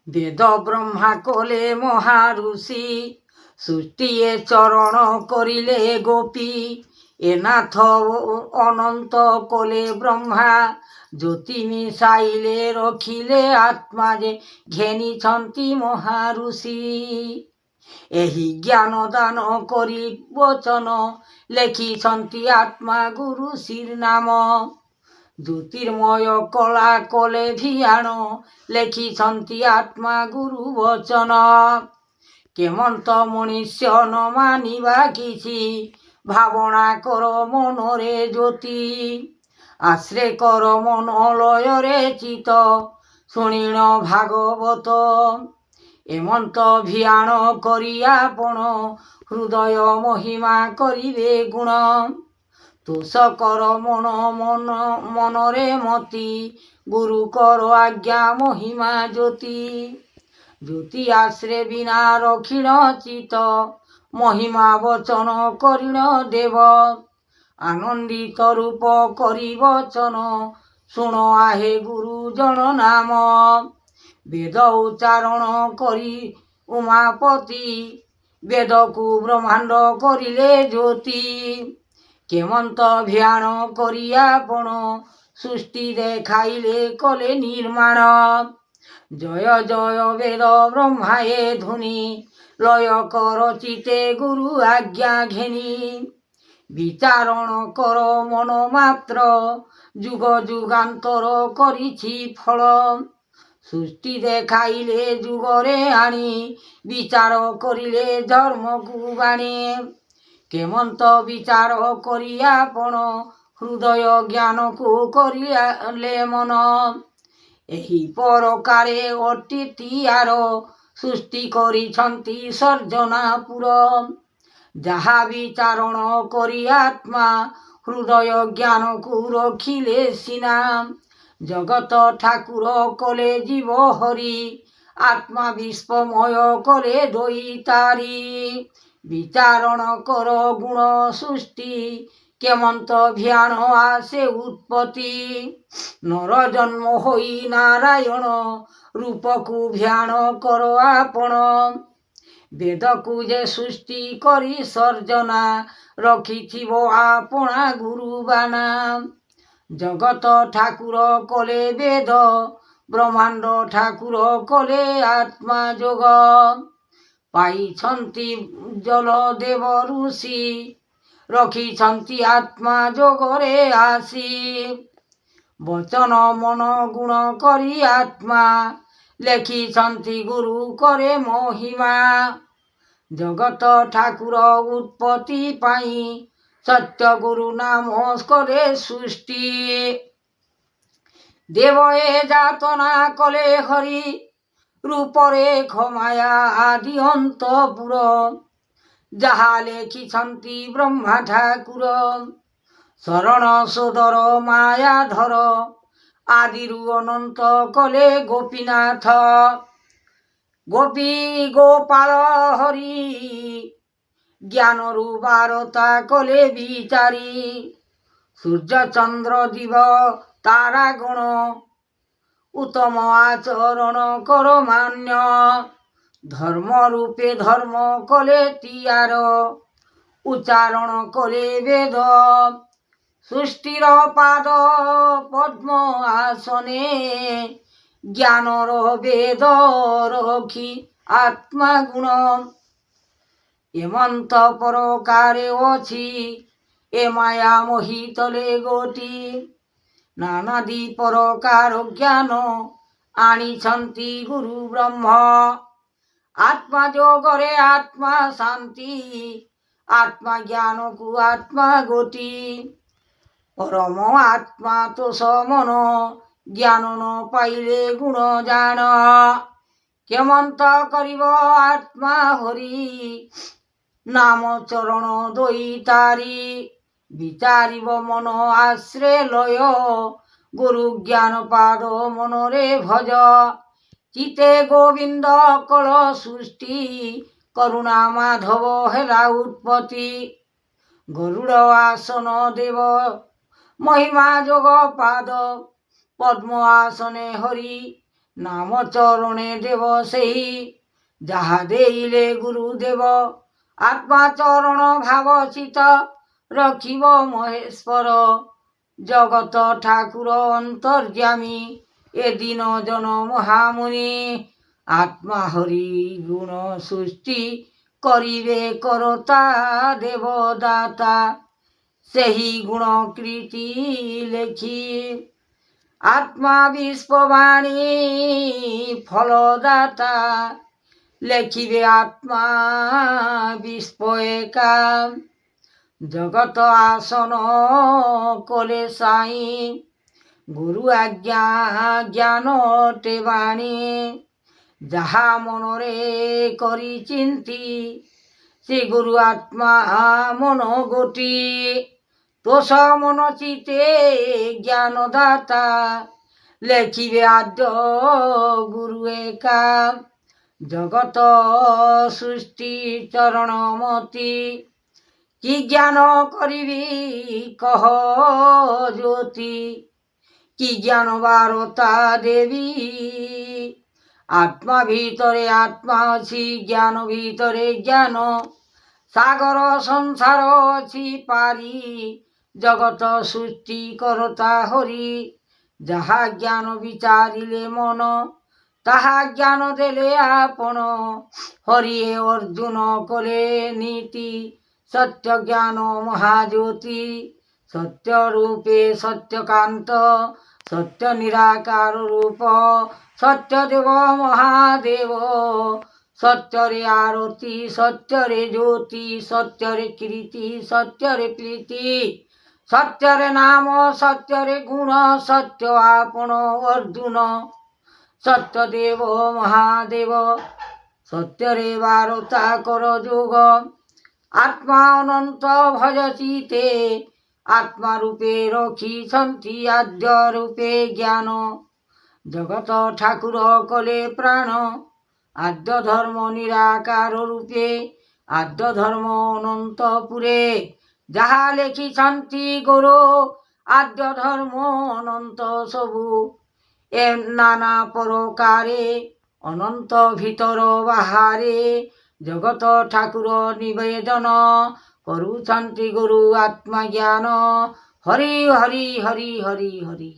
বেদ ব্রহ্মা কলে মহারুষি, সৃষ্টিয়ে চরণ করিলে গোপী। এনাথ অনন্ত কলে ব্রহ্মা, জ্যোতি মিশাইলে রখিলে আত্মা যে ঘেনিছন্তি মহারুষি। ଏହି ଜ୍ଞାନ ଦାନ କରି ବଚନ, ଲେଖିଛନ୍ତି ଆତ୍ମା ଗୁରୁ ଶ୍ରୀନାମ। ଜ୍ୟୋତିର୍ମୟ କଳା କଲେ ଭିଆଣ, ଲେଖିଛନ୍ତି ଆତ୍ମା ଗୁରୁ ବଚନ। କେମନ୍ତ ମଣିଷ ନ ମାନିବା କିଛି, ଭାବନା କର ମନରେ ଜ୍ୟୋତି। ଆଶ୍ରେ କର ମନ ଲୟରେ ଚିତ, ଶୁଣିଣ ଭାଗବତ। ଏମନ୍ତ ଭିଆଣ କରି ଆପଣ, ହୃଦୟ ମହିମା କରିବେ ଗୁଣ। ତୋଷ କର ମନରେ ମତି, ଗୁରୁ କର ଆଜ୍ଞା ମହିମା ଜ୍ୟୋତି। ଜ୍ୟୋତି ଆଶ୍ରେ ବିନା ରଖିଣ ଚିତ, ମହିମା ବଚନ କରିଣ ଦେବ। ଆନନ୍ଦିତ ରୂପ କରି ବଚନ, ଶୁଣ ଆହେ ଗୁରୁଜନ ନାମ। ବେଦ ଉଚ୍ଚାରଣ କରି ଉମାପତି, ବେଦକୁ ବ୍ରହ୍ମାଣ୍ଡ କରିଲେ ଜ୍ୟୋତି। କେମନ୍ତ ଭିଆଣ କରି ଆପଣ, ସୃଷ୍ଟି ଦେଖାଇଲେ କଲେ ନିର୍ମାଣ। ଜୟ ଜୟ ବେଦ ବ୍ରହ୍ମାଏ ଧ୍ୱନି, ଲୟ କର ଚିତେ ଗୁରୁ ଆଜ୍ଞା ଘେନି। ବିଚାରଣ କର ମନ ମାତ୍ର, ଯୁଗ ଯୁଗାନ୍ତର କରିଛି ଫଳ। ସୃଷ୍ଟି ଦେଖାଇଲେ ଯୁଗରେ ଆଣି, ବିଚାର କରିଲେ ଧର୍ମକୁ ବାଣୀ। କେମନ୍ତ ବିଚାର କରି ଆପଣ, ହୃଦୟ ଜ୍ଞାନକୁ କରିଲେ ମନ। ଏହି ପ୍ରକାରେ ଅଟିତିଆର, ସୃଷ୍ଟି କରିଛନ୍ତି ସର୍ଜନାପୁର। ଯାହା ବିଚାରଣ କରି ଆତ୍ମା, ହୃଦୟ ଜ୍ଞାନକୁ ରଖିଲେ ସିନା। ଜଗତ ଠାକୁର କଲେ ଜୀବ ହରି, ଆତ୍ମା ବିଶ୍ୱମୟ କଲେ ଦଇତାରି। ବିଚାରଣ କର ଗୁଣ ସୃଷ୍ଟି, କେମନ୍ତ ଭିଆଣ ଆସେ ଉତ୍ପତ୍ତି। ନର ଜନ୍ମ ହୋଇ ନାରାୟଣ, ରୂପକୁ ଭିଆଣ କର ଆପଣ। ବେଦକୁ ଯେ ସୃଷ୍ଟି କରି ସର୍ଜନା, ରଖିଥିବ ଆପଣା ଗୁରୁବାନା। ଜଗତ ଠାକୁର କଲେ ବେଦ, ବ୍ରହ୍ମାଣ୍ଡ ଠାକୁର କଲେ ଆତ୍ମା ଯୋଗ। ପାଇଛନ୍ତି ଜଲ ଦେବ ଋଷି, ରଖିଛନ୍ତି ଆତ୍ମା ଯୋଗରେ ଆସି। ବଚନ ମନ ଗୁଣ କରି ଆତ୍ମା, ଲେଖିଛନ୍ତି ଗୁରୁ କରେ ମହିମା। ଜଗତ ଠାକୁର ଉତ୍ପତ୍ତି ପାଇଁ, ସତ୍ୟ ଗୁରୁ ନାମ କଲେ ସୃଷ୍ଟି। ଦେବ ଏ ଯାତନା କଲେ ହରି, ରୂପରେ ଖମାୟା ଆଦି ଅନ୍ତପୁର। ଯାହା ଲେଖିଛନ୍ତି ବ୍ରହ୍ମା ଠାକୁର, ଶରଣ ସୋଦର ମାୟାଧର। ଆଦିରୁ ଅନନ୍ତ କଲେ ଗୋପୀନାଥ, ଗୋପୀ ଗୋପାଳ ହରି। ଜ୍ଞାନରୁ ବାରତା କଲେ ବିଚାରି, ସୂର୍ଯ୍ୟ ଚନ୍ଦ୍ର ଦିବ ତାରାଗଣ। ଉତ୍ତମ ଆଚରଣ କର ମାନ୍ୟ, ଧର୍ମ ରୂପେ ଧର୍ମ କଲେ ତିଆର। ଉଚ୍ଚାରଣ କଲେ ବେଦ, ସୃଷ୍ଟିର ପାଦ ପଦ୍ମ ଆସନେ। ଜ୍ଞାନର ବେଦ ରଖି ଆତ୍ମା ଗୁଣ। ଏମନ୍ତ ପ୍ରକାରେ ଅଛି, ଏ ମାୟା ମୋହି ତଲେ ଗୋଟି। ନାନାଦି ପ୍ରକାର ଜ୍ଞାନ, ଆଣିଛନ୍ତି ଗୁରୁ ବ୍ରହ୍ମ। ଆତ୍ମା ଯୋଗରେ ଆତ୍ମା ଶାନ୍ତି, ଆତ୍ମା ଜ୍ଞାନକୁ ଆତ୍ମା ଗୋଟି। ପରମ ଆତ୍ମା ତୋଷ ମନ, ଜ୍ଞାନ ନ ପାଇଲେ ଗୁଣ ଜାଣ। କେମନ୍ତ କରିବ ଆତ୍ମା ହରି, ନାମ ଚରଣ ଦଇତାରି। ବିଚାରିବ ମନ ଆଶ୍ରେ ଲୟ, ଗୁରୁ ଜ୍ଞାନ ପାଦ ମନରେ ଭଜ। ଚିତେ ଗୋବିନ୍ଦ କଳ ସୃଷ୍ଟି, କରୁଣା ମାଧବ ହେଲା ଉତ୍ପତ୍ତି। ଗରୁଡ଼ ଆସନ ଦେବ ମହିମା ଯୋଗ ପାଦ, ପଦ୍ମ ଆସନେ ହରି ନାମ ଚରଣେ ଦେବ ସେହି ଯାହା ଦେଇଲେ ଗୁରୁଦେବ। ଆତ୍ମା ଚରଣ ଭାବ ଚିତ ରଖିବ ମହେଶ୍ୱର। ଜଗତ ଠାକୁର ଅନ୍ତର୍ଯ୍ୟାମୀ ଏ ଦିନ ଜନ ମହାମୁନି। ଆତ୍ମା ହରି ଗୁଣ ସୃଷ୍ଟି କରିବେ କରତା ଦେବଦାତା। ସେହି ଗୁଣ କୀର୍ତ୍ତି ଲେଖି ଆତ୍ମା ବିଶ୍ୱବାଣୀ ଫଳଦାତା। ଲେଖିବେ ଆତ୍ମା ବିଶ୍ୱ ଏକା ଜଗତ ଆସନ କଲେ ସାଇଁ। ଗୁରୁ ଆଜ୍ଞା ଜ୍ଞାନ ଟେବାଣୀ ଯାହା ମନରେ କରି ଚିନ୍ତି। ସେ ଗୁରୁ ଆତ୍ମା ମନ ଗୋଟିଏ ତୋଷ ମନ ଚିତେ ଜ୍ଞାନଦାତା। ଲେଖିବେ ଆଦ୍ୟ ଗୁରୁ ଏକା ଜଗତ ସୃଷ୍ଟି ଚରଣମତି। କି ଜ୍ଞାନ କରିବି କହ ଜ୍ୟୋତି କି ଜ୍ଞାନ ବାରତା ଦେବି। ଆତ୍ମା ଭିତରେ ଆତ୍ମା ଅଛି ଜ୍ଞାନ ଭିତରେ ଜ୍ଞାନ। ସାଗର ସଂସାର ଅଛି ପାରି ଜଗତ ସୃଷ୍ଟି କରତା ହରି। ଯାହା ଜ୍ଞାନ ବିଚାରିଲେ ମନ ତାହା ଜ୍ଞାନ ଦେଲେ ଆପଣ। ହରିଏ ଅର୍ଜୁନ କଲେ ନୀତି ସତ୍ୟ ଜ୍ଞାନ ମହାଜ୍ୟୋତି। ସତ୍ୟ ରୂପେ ସତ୍ୟକାନ୍ତ ସତ୍ୟ ନିରାକାର ରୂପ। ସତ୍ୟଦେବ ମହାଦେବ ସତ୍ୟରେ ଆରତି ସତ୍ୟରେ ଜ୍ୟୋତି। ସତ୍ୟରେ କୀର୍ତ୍ତି ସତ୍ୟରେ ପ୍ରୀତି। ସତ୍ୟରେ ନାମ ସତ୍ୟରେ ଗୁଣ ସତ୍ୟ ଆପଣ ଅର୍ଜୁନ। ସତ୍ୟଦେବ ମହାଦେବ ସତ୍ୟରେ ବାରତା କର ଯୋଗ। ଆତ୍ମା ଅନନ୍ତ ଭଜ ଚିତେ ଆତ୍ମା ରୂପେ ରଖିଛନ୍ତି ଆଦ୍ୟ ରୂପେ ଜ୍ଞାନ। ଜଗତ ଠାକୁର କଲେ ପ୍ରାଣ ଆଦ୍ୟ ଧର୍ମ ନିରାକାର ରୂପେ। ଆଦ୍ୟ ଧର୍ମ ଅନନ୍ତପୁରେ ଯାହା ଲେଖିଛନ୍ତି ଗୁରୁ। ଆଦ୍ୟ ଧର୍ମ ଅନନ୍ତ ସବୁ ଏ ନାନା ପ୍ରକାରେ ଅନନ୍ତ ଭିତର ବାହାରେ। ଜଗତ ଠାକୁର ନିବେଦନ କରୁଛନ୍ତି ଗୁରୁ ଆତ୍ମା ଜ୍ଞାନ। ହରି ହରି ହରି ହରି ହରି।